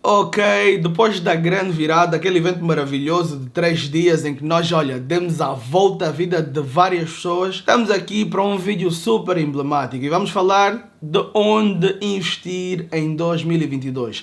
Ok, depois da grande virada, aquele evento maravilhoso de 3 dias em que nós, demos a volta à vida de várias pessoas, estamos aqui para um vídeo super emblemático e vamos falar de onde investir em 2022.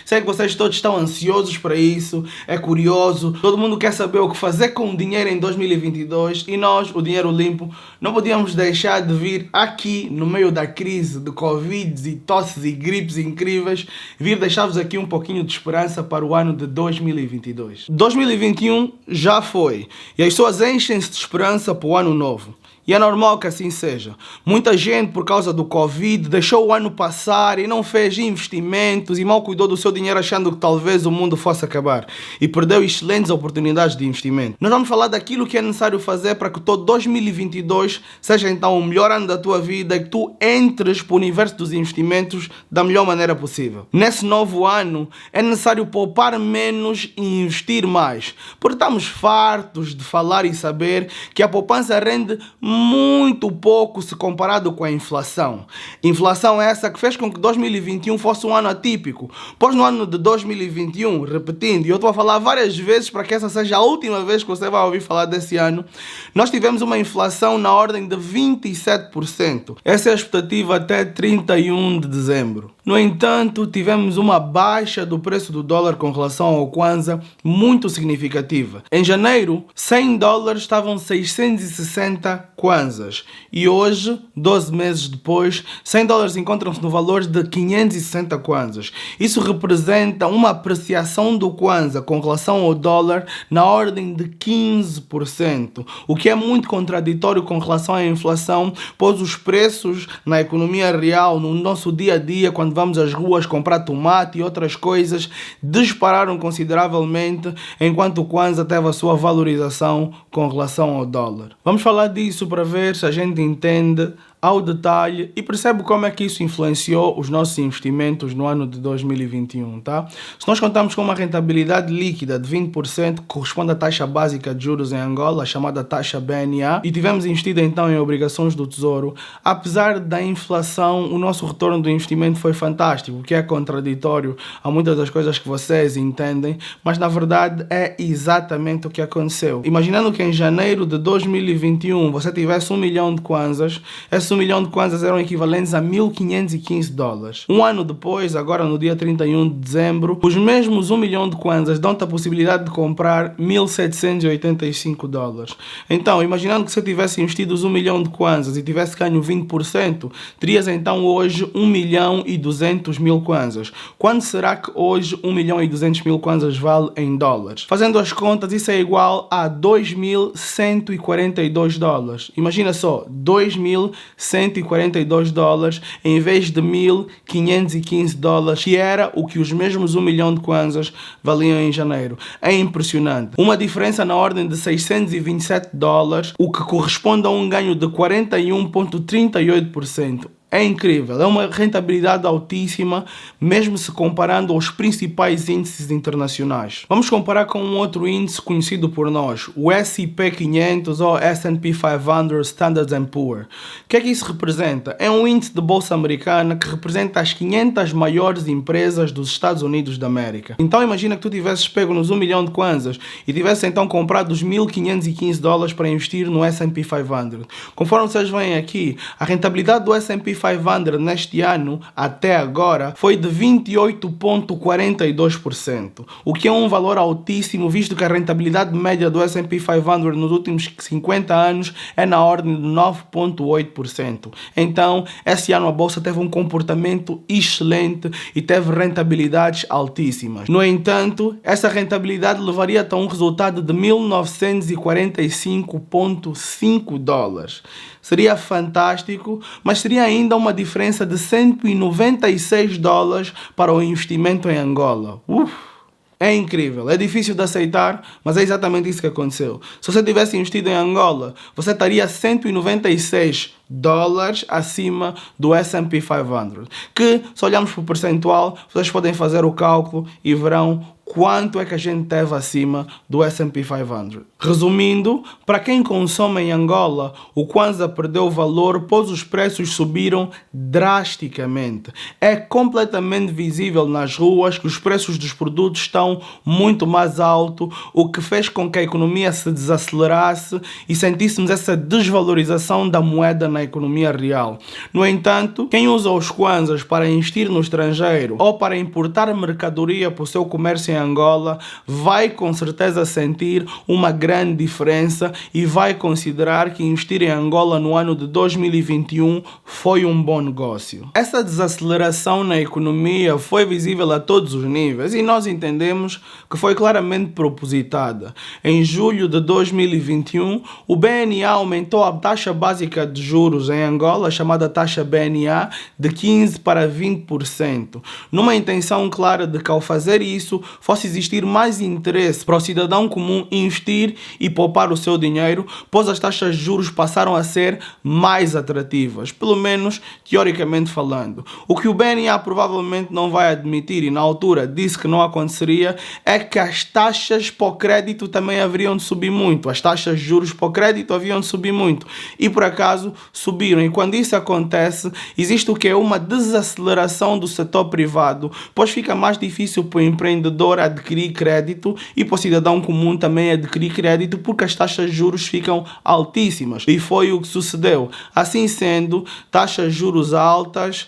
Sei que vocês todos estão ansiosos para isso, é curioso, todo mundo quer saber o que fazer com o dinheiro em 2022 e nós, o Dinheiro Limpo, não podíamos deixar de vir aqui no meio da crise de Covid e tosses e gripes incríveis, vir deixar-vos aqui um pouquinho de esperança para o ano de 2022. 2021 já foi e as pessoas enchem-se de esperança para o ano novo. E é normal que assim seja. Muita gente, por causa do Covid, deixou o ano passar e não fez investimentos e mal cuidou do seu dinheiro achando que talvez o mundo fosse acabar. E perdeu excelentes oportunidades de investimento. Nós vamos falar daquilo que é necessário fazer para que todo 2022 seja então o melhor ano da tua vida e que tu entres para o universo dos investimentos da melhor maneira possível. Nesse novo ano, é necessário poupar menos e investir mais. Porque estamos fartos de falar e saber que a poupança rende muito pouco se comparado com a inflação. Inflação é essa que fez com que 2021 fosse um ano atípico. Pois no ano de 2021, repetindo, e eu estou a falar várias vezes para que essa seja a última vez que você vai ouvir falar desse ano, nós tivemos uma inflação na ordem de 27%. Essa é a expectativa até 31 de dezembro. No entanto, tivemos uma baixa do preço do dólar com relação ao Kwanza muito significativa. Em janeiro, 100 dólares estavam 660 Kwanzas e hoje, 12 meses depois, 100 dólares encontram-se no valor de 560 Kwanzas. Isso representa uma apreciação do Kwanza com relação ao dólar na ordem de 15%, o que é muito contraditório com relação à inflação, pois os preços na economia real, no nosso dia a dia, quando vamos às ruas comprar tomate e outras coisas, dispararam consideravelmente, enquanto o Kwanza teve a sua valorização com relação ao dólar. Vamos falar disso para ver se a gente entende ao detalhe e percebe como é que isso influenciou os nossos investimentos no ano de 2021, tá? Se nós contamos com uma rentabilidade líquida de 20%, que corresponde à taxa básica de juros em Angola, a chamada taxa BNA, e tivemos investido então em obrigações do Tesouro, apesar da inflação, o nosso retorno do investimento foi fantástico, o que é contraditório a muitas das coisas que vocês entendem, mas na verdade é exatamente o que aconteceu. Imaginando que em janeiro de 2021 você tivesse 1 milhão de Kwanzas, esses 1 milhão de Kwanzas eram equivalentes a 1.515 dólares. Um ano depois, agora no dia 31 de dezembro, os mesmos 1 milhão de Kwanzas dão-te a possibilidade de comprar 1.785 dólares. Então, imaginando que se tivesse investido os 1 milhão de Kwanzas e tivesse ganho 20%, terias então hoje 1 milhão e 200 mil Kwanzas. Quanto será que hoje 1 milhão e 200 mil Kwanzas vale em dólares? Fazendo as contas, isso é igual a 2.142 dólares. Imagina só, 2.142 dólares em vez de 1.515 dólares, que era o que os mesmos 1 milhão de Kwanzas valiam em janeiro. É impressionante. Uma diferença na ordem de 627 dólares, o que corresponde a um ganho de 41,38%. É incrível, é uma rentabilidade altíssima, mesmo se comparando aos principais índices internacionais. Vamos comparar com um outro índice conhecido por nós, o S&P 500 ou S&P 500 Standard & Poor's. O que é que isso representa? É um índice de bolsa americana que representa as 500 maiores empresas dos Estados Unidos da América. Então imagina que tu tivesses pego nos 1 milhão de Kwanzas e tivesses então comprado os 1.515 dólares para investir no S&P 500. Conforme vocês veem aqui, a rentabilidade do S&P 500 neste ano, até agora, foi de 28,42%, o que é um valor altíssimo, visto que a rentabilidade média do S&P 500 nos últimos 50 anos é na ordem de 9,8%. Então, esse ano a bolsa teve um comportamento excelente e teve rentabilidades altíssimas. No entanto, essa rentabilidade levaria até um resultado de 1.945,5 dólares. Seria fantástico, mas seria ainda uma diferença de 196 dólares para o investimento em Angola. É incrível, é difícil de aceitar, mas é exatamente isso que aconteceu. Se você tivesse investido em Angola, você estaria 196 dólares acima do S&P 500, que, se olharmos para o percentual, vocês podem fazer o cálculo e verão quanto é que a gente teve acima do S&P 500. Resumindo, para quem consome em Angola, o Kwanza perdeu valor pois os preços subiram drasticamente. É completamente visível nas ruas que os preços dos produtos estão muito mais altos, o que fez com que a economia se desacelerasse e sentíssemos essa desvalorização da moeda na economia real. No entanto, quem usa os Kwanzas para investir no estrangeiro ou para importar mercadoria para o seu comércio em Angola vai com certeza sentir uma grande diferença e vai considerar que investir em Angola no ano de 2021 foi um bom negócio. Essa desaceleração na economia foi visível a todos os níveis e nós entendemos que foi claramente propositada. Em julho de 2021, o BNA aumentou a taxa básica de juros em Angola, chamada taxa BNA, de 15% para 20%, numa intenção clara de que ao fazer isso fosse existir mais interesse para o cidadão comum investir e poupar o seu dinheiro, pois as taxas de juros passaram a ser mais atrativas, pelo menos teoricamente falando. O que o BNA provavelmente não vai admitir e na altura disse que não aconteceria é que as taxas para o crédito também haveriam de subir muito. As taxas de juros para o crédito haviam de subir muito e por acaso subiram, e quando isso acontece existe o que é uma desaceleração do setor privado, pois fica mais difícil para o empreendedor adquirir crédito e para o cidadão comum também adquirir crédito porque as taxas de juros ficam altíssimas e foi o que sucedeu. Assim sendo, taxas de juros altas,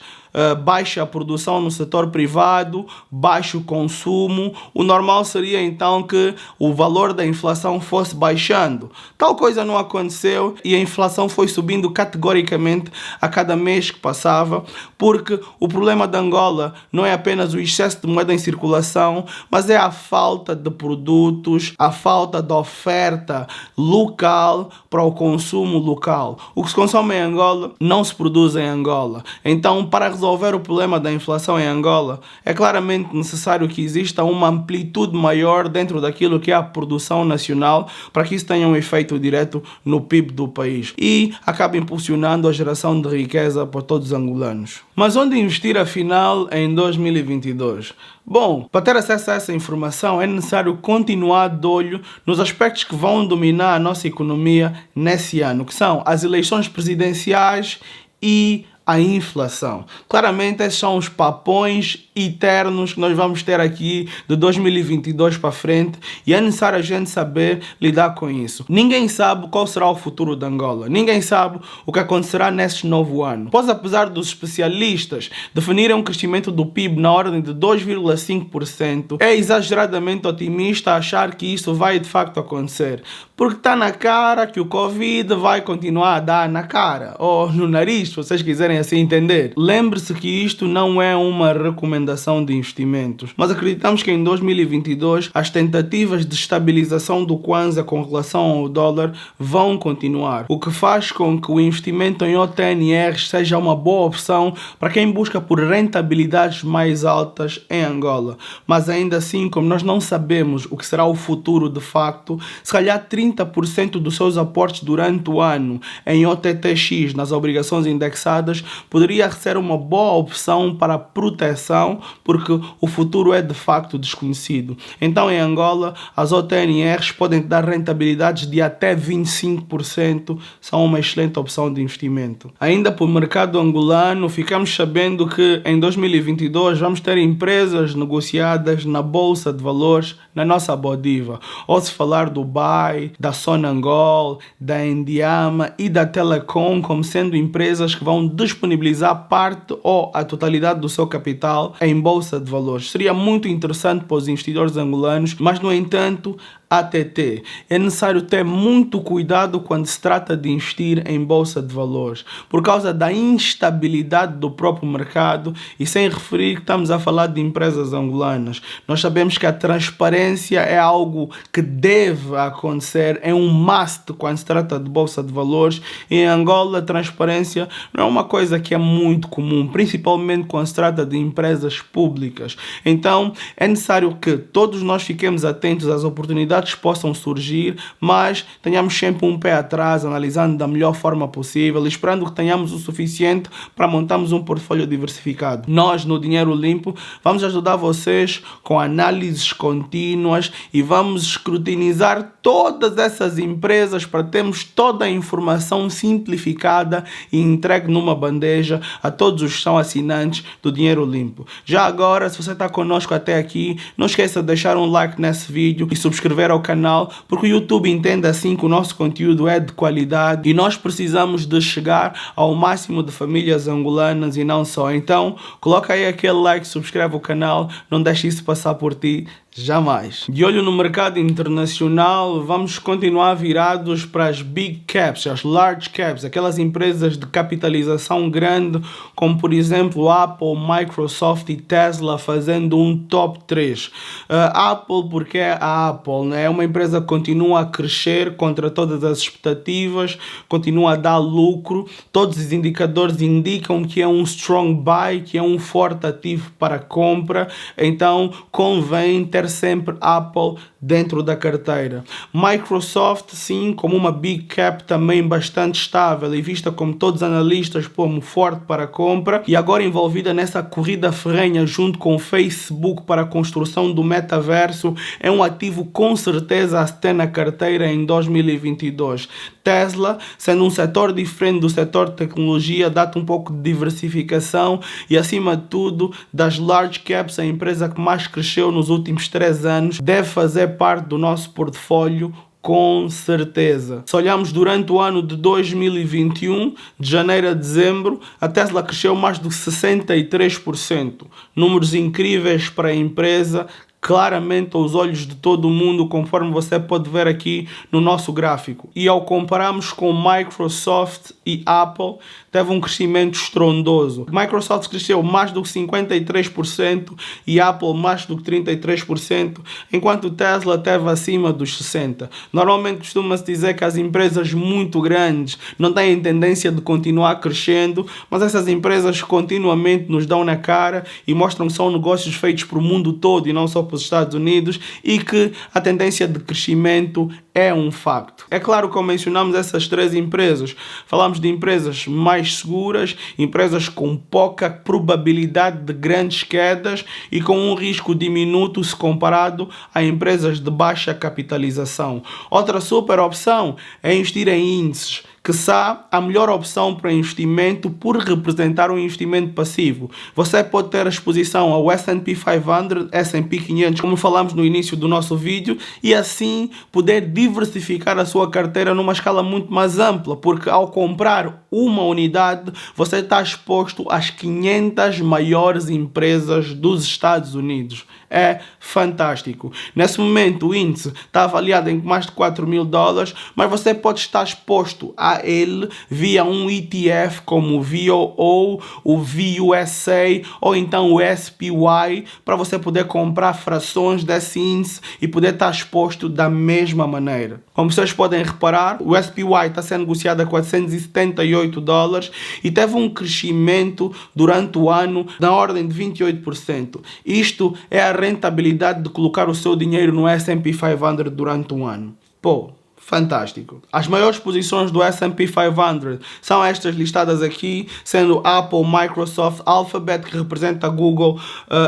baixa produção no setor privado, baixo consumo, o normal seria então que o valor da inflação fosse baixando. Tal coisa não aconteceu e a inflação foi subindo categoricamente a cada mês que passava, porque o problema de Angola não é apenas o excesso de moeda em circulação, mas é a falta de produtos, a falta de oferta local para o consumo local. O que se consome em Angola não se produz em Angola. Então, para resolver o problema da inflação em Angola, é claramente necessário que exista uma amplitude maior dentro daquilo que é a produção nacional para que isso tenha um efeito direto no PIB do país e acabe impulsionando a geração de riqueza para todos os angolanos. Mas onde investir afinal em 2022? Bom, para ter acesso a essa informação é necessário continuar de olho nos aspectos que vão dominar a nossa economia nesse ano, que são as eleições presidenciais e a inflação. Claramente esses são os papões eternos que nós vamos ter aqui de 2022 para frente e é necessário a gente saber lidar com isso. Ninguém sabe qual será o futuro de Angola. Ninguém sabe o que acontecerá neste novo ano. Pois apesar dos especialistas definirem um crescimento do PIB na ordem de 2,5%, é exageradamente otimista achar que isso vai de facto acontecer. Porque está na cara que o Covid vai continuar a dar na cara ou no nariz, se vocês quiserem assim entender. Lembre-se que isto não é uma recomendação de investimentos, mas acreditamos que em 2022 as tentativas de estabilização do Kwanza com relação ao dólar vão continuar, o que faz com que o investimento em OTNRs seja uma boa opção para quem busca por rentabilidades mais altas em Angola. Mas ainda assim, como nós não sabemos o que será o futuro de facto, se calhar 30% dos seus aportes durante o ano em OTTX nas obrigações indexadas poderia ser uma boa opção para proteção, porque o futuro é de facto desconhecido. Então em Angola as OTNRs podem dar rentabilidades de até 25%, são uma excelente opção de investimento. Ainda para o mercado angolano, ficamos sabendo que em 2022 vamos ter empresas negociadas na Bolsa de Valores na nossa Bodiva. Ou se falar do BAI, da Sonangol, da Endiama e da Telecom como sendo empresas que vão disponibilizar parte ou a totalidade do seu capital em Bolsa de Valores. Seria muito interessante para os investidores angolanos, mas no entanto, ATT. É necessário ter muito cuidado quando se trata de investir em Bolsa de Valores, por causa da instabilidade do próprio mercado e sem referir que estamos a falar de empresas angolanas. Nós sabemos que a transparência é algo que deve acontecer, é um must quando se trata de Bolsa de Valores. E em Angola a transparência não é uma coisa que é muito comum, principalmente quando se trata de empresas públicas. Então é necessário que todos nós fiquemos atentos às oportunidades oportunidades possam surgir, mas tenhamos sempre um pé atrás, analisando da melhor forma possível, esperando que tenhamos o suficiente para montarmos um portfólio diversificado. Nós, no Dinheiro Limpo, vamos ajudar vocês com análises contínuas e vamos escrutinizar todas essas empresas para termos toda a informação simplificada e entregue numa bandeja a todos os que são assinantes do Dinheiro Limpo. Já agora, se você está conosco até aqui, não esqueça de deixar um like nesse vídeo e subscrever ao canal, porque o YouTube entende assim que o nosso conteúdo é de qualidade e nós precisamos de chegar ao máximo de famílias angolanas e não só. Então, coloca aí aquele like, subscreve o canal, não deixe isso passar por ti. Jamais. De olho no mercado internacional, vamos continuar virados para as big caps, as large caps, aquelas empresas de capitalização grande, como por exemplo Apple, Microsoft e Tesla, fazendo um top 3. Apple, porque a Apple, né? É uma empresa que continua a crescer contra todas as expectativas, continua a dar lucro, todos os indicadores indicam que é um strong buy, que é um forte ativo para compra, então convém ter sempre Apple dentro da carteira. Microsoft, sim, como uma big cap também bastante estável e vista como todos os analistas como forte para compra e agora envolvida nessa corrida ferrenha junto com o Facebook para a construção do metaverso, é um ativo com certeza a se ter na carteira em 2022. Tesla, sendo um setor diferente do setor de tecnologia, dá-te um pouco de diversificação e acima de tudo, das large caps, a empresa que mais cresceu nos últimos 3 anos, deve fazer parte do nosso portfólio com certeza. Se olharmos durante o ano de 2021, de janeiro a dezembro, a Tesla cresceu mais de 63%. Números incríveis para a empresa, claramente aos olhos de todo mundo, conforme você pode ver aqui no nosso gráfico. E ao compararmos com Microsoft e Apple, teve um crescimento estrondoso. Microsoft cresceu mais do que 53% e Apple mais do que 33%, enquanto Tesla teve acima dos 60%. Normalmente costuma-se dizer que as empresas muito grandes não têm tendência de continuar crescendo, mas essas empresas continuamente nos dão na cara e mostram que são negócios feitos para o mundo todo e não só para os Estados Unidos e que a tendência de crescimento é um facto. É claro que ao mencionarmos essas 3 empresas, falamos de empresas mais seguras, empresas com pouca probabilidade de grandes quedas e com um risco diminuto se comparado a empresas de baixa capitalização. Outra super opção é investir em índices, quiçá a melhor opção para investimento por representar um investimento passivo. Você pode ter a exposição ao S&P 500, S&P 500, como falamos no início do nosso vídeo, e assim poder diversificar a sua carteira numa escala muito mais ampla, porque ao comprar uma unidade, você está exposto às 500 maiores empresas dos Estados Unidos. É fantástico. Nesse momento o índice está avaliado em mais de $4.000, mas você pode estar exposto a ele via um ETF como o VOO, o VUSA ou então o SPY, para você poder comprar frações desse índice e poder estar exposto da mesma maneira. Como vocês podem reparar, o SPY está sendo negociado a $478 e teve um crescimento durante o ano na ordem de 28%. Isto é a rentabilidade de colocar o seu dinheiro no S&P 500 durante um ano. Pô, fantástico. As maiores posições do S&P 500 são estas listadas aqui, sendo Apple, Microsoft, Alphabet, que representa Google,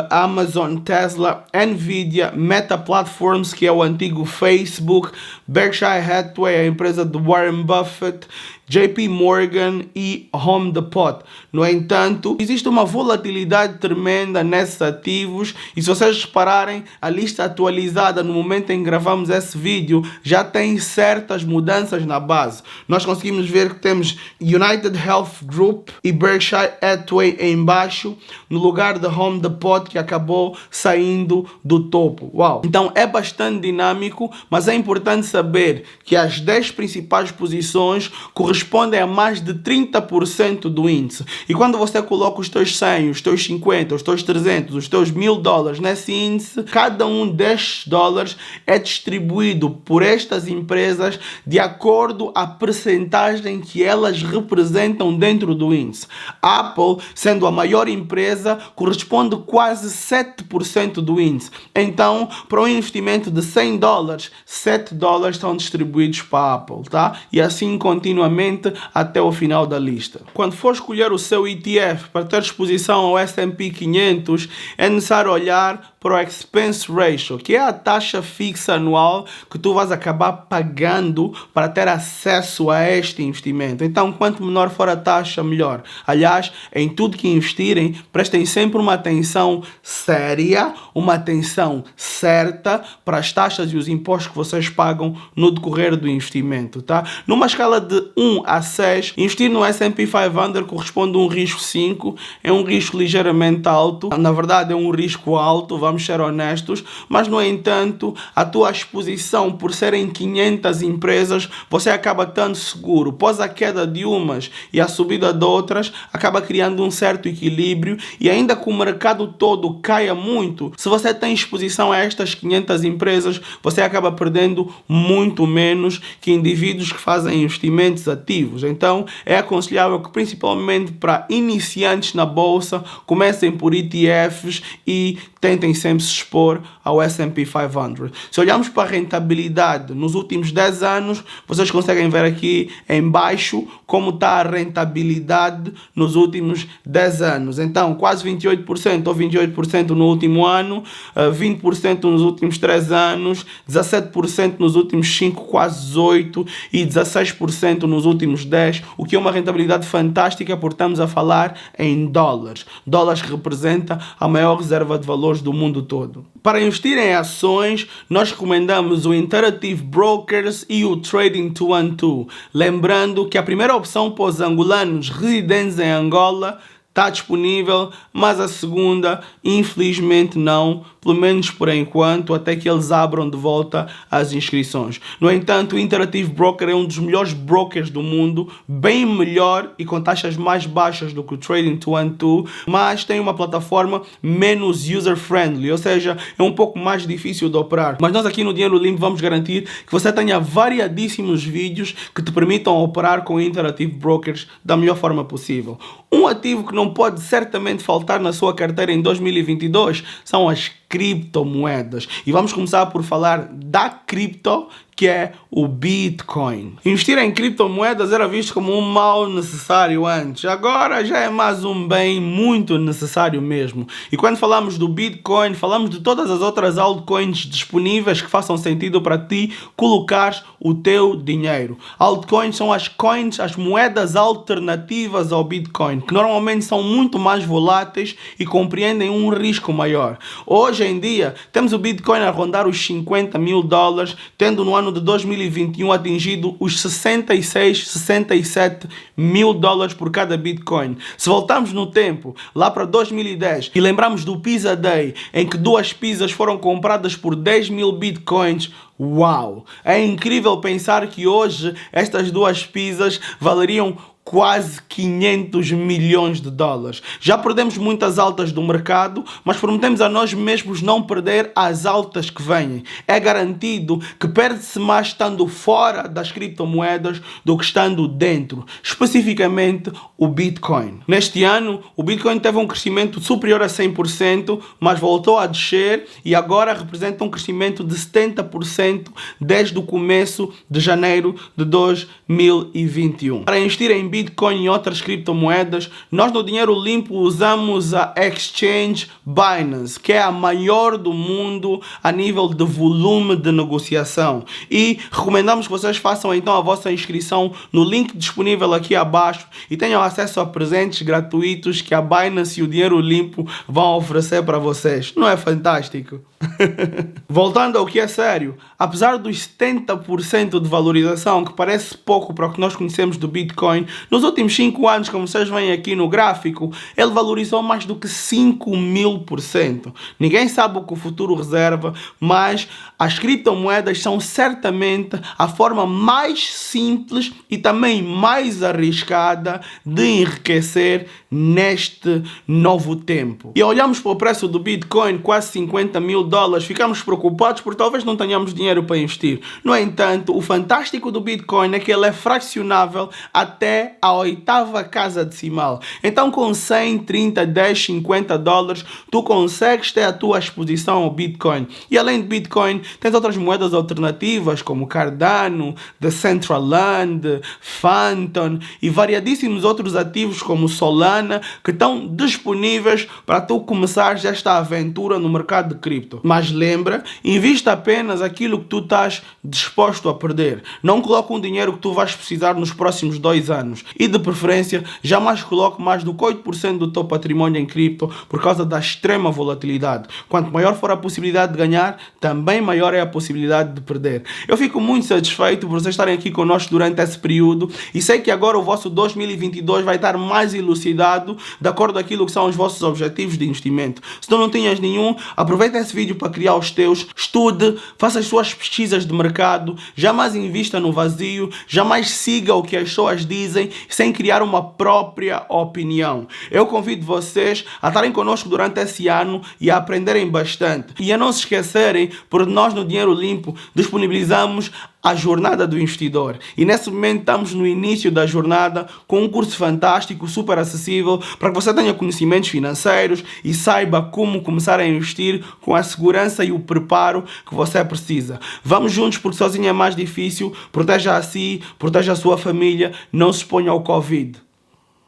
Amazon, Tesla, Nvidia, Meta Platforms, que é o antigo Facebook, Berkshire Hathaway, a empresa de Warren Buffett, JP Morgan e Home Depot. No entanto, existe uma volatilidade tremenda nesses ativos e se vocês repararem, a lista atualizada no momento em que gravamos esse vídeo já tem certas mudanças na base. Nós conseguimos ver que temos United Health Group e Berkshire Hathaway em baixo, no lugar de Home Depot, que acabou saindo do topo. Uau! Então é bastante dinâmico, mas é importante saber que as 10 principais posições correspondem correspondem a mais de 30% do índice. E quando você coloca os teus 100, os teus 50, os teus 300, os teus $1000 nesse índice, cada um destes dólares é distribuído por estas empresas de acordo à percentagem que elas representam dentro do índice. A Apple, sendo a maior empresa, corresponde quase 7% do índice. Então, para um investimento de $100, $7 são distribuídos para a Apple, tá? E assim continuamente até o final da lista. Quando for escolher o seu ETF para ter exposição ao S&P 500, é necessário olhar para o expense ratio, que é a taxa fixa anual que tu vais acabar pagando para ter acesso a este investimento. Então, quanto menor for a taxa, melhor. Aliás, em tudo que investirem, prestem sempre uma atenção séria, uma atenção certa para as taxas e os impostos que vocês pagam no decorrer do investimento, tá? Numa escala de 1 a 6, investir no S&P 500 corresponde a um risco 5, é um risco ligeiramente alto, na verdade é um risco alto, vamos ser honestos, mas no entanto, a tua exposição por serem 500 empresas, você acaba estando seguro. Após a queda de umas e a subida de outras, acaba criando um certo equilíbrio, e ainda que o mercado todo caia muito, se você tem exposição a estas 500 empresas, você acaba perdendo muito menos que indivíduos que fazem investimentos ativos. Então, é aconselhável que, principalmente para iniciantes na bolsa, comecem por ETFs e tentem sempre se expor ao S&P 500. Se olharmos para a rentabilidade nos últimos 10 anos, vocês conseguem ver aqui em baixo como está a rentabilidade nos últimos 10 anos. Então, quase 28% ou 28% no último ano, 20% nos últimos 3 anos, 17% nos últimos 5, quase 18% e 16% nos últimos 10, o que é uma rentabilidade fantástica, porque estamos a falar em dólares. Dólares que representa a maior reserva de valores do mundo todo. Para investir em ações, nós recomendamos o Interactive Brokers e o Trading 212. Lembrando que a primeira opção para os angolanos residentes em Angola está disponível, mas a segunda, infelizmente não, pelo menos por enquanto, até que eles abram de volta as inscrições. No entanto, o Interactive Broker é um dos melhores brokers do mundo, bem melhor e com taxas mais baixas do que o Trading 212, mas tem uma plataforma menos user-friendly, ou seja, é um pouco mais difícil de operar. Mas nós aqui no Dinheiro Limpo vamos garantir que você tenha variadíssimos vídeos que te permitam operar com Interactive Brokers da melhor forma possível. Um ativo que não pode certamente faltar na sua carteira em 2022 são as criptomoedas. E vamos começar por falar da cripto, que é o Bitcoin. Investir em criptomoedas era visto como um mal necessário antes. Agora já é mais um bem muito necessário mesmo. E quando falamos do Bitcoin, falamos de todas as outras altcoins disponíveis que façam sentido para ti colocar o teu dinheiro. Altcoins são as coins, as moedas alternativas ao Bitcoin, que normalmente são muito mais voláteis e compreendem um risco maior. Hoje em dia, temos o Bitcoin a rondar os $50 mil, tendo no ano de 2021 atingido os 67 mil dólares por cada Bitcoin. Se voltarmos no tempo, lá para 2010, e lembramos do Pizza Day, em que 2 pizzas foram compradas por 10 mil Bitcoins, uau! É incrível pensar que hoje estas 2 pizzas valeriam quase 500 milhões de dólares. Já perdemos muitas altas do mercado, mas prometemos a nós mesmos não perder as altas que vêm. É garantido que perde-se mais estando fora das criptomoedas do que estando dentro, especificamente o Bitcoin. Neste ano, o Bitcoin teve um crescimento superior a 100%, mas voltou a descer e agora representa um crescimento de 70% desde o começo de janeiro de 2021. Para investir em Bitcoin e outras criptomoedas, nós no Dinheiro Limpo usamos a Exchange Binance, que é a maior do mundo a nível de volume de negociação. E recomendamos que vocês façam então a vossa inscrição no link disponível aqui abaixo e tenham acesso a presentes gratuitos que a Binance e o Dinheiro Limpo vão oferecer para vocês. Não é fantástico? Voltando ao que é sério, apesar dos 70% de valorização, que parece pouco para o que nós conhecemos do Bitcoin, Nos últimos 5 anos, como vocês veem aqui no gráfico, ele valorizou mais do que 5.000%. Ninguém sabe o que o futuro reserva, mas as criptomoedas são certamente a forma mais simples e também mais arriscada de enriquecer neste novo tempo. E olhamos para o preço do Bitcoin, quase $50.000, ficamos preocupados porque talvez não tenhamos dinheiro para investir. No entanto, o fantástico do Bitcoin é que ele é fracionável até a 8ª casa decimal. Então com 100, 30, 10, $50, tu consegues ter a tua exposição ao Bitcoin. E além de Bitcoin, tens outras moedas alternativas como Cardano, Decentraland, Phantom e variadíssimos outros ativos como Solana que estão disponíveis para tu começares esta aventura no mercado de cripto. Mas lembra, invista apenas aquilo que tu estás disposto a perder. Não coloque um dinheiro que tu vais precisar nos próximos 2 anos. E de preferência, jamais coloque mais do que 8% do teu património em cripto por causa da extrema volatilidade. Quanto maior for a possibilidade de ganhar, também maior é a possibilidade de perder. Eu fico muito satisfeito por vocês estarem aqui conosco durante esse período e sei que agora o vosso 2022 vai estar mais elucidado de acordo com aquilo que são os vossos objetivos de investimento. Se tu não tinhas nenhum, aproveita esse vídeo para criar os teus, estude, faça as suas pesquisas de mercado, jamais invista no vazio, jamais siga o que as pessoas dizem sem criar uma própria opinião. Eu convido vocês a estarem connosco durante esse ano e a aprenderem bastante. E a não se esquecerem, porque nós no Dinheiro Limpo disponibilizamos a jornada do investidor. E nesse momento estamos no início da jornada com um curso fantástico, super acessível, para que você tenha conhecimentos financeiros e saiba como começar a investir com a segurança e o preparo que você precisa. Vamos juntos porque sozinho é mais difícil. Proteja a si, proteja a sua família, não se exponha ao Covid.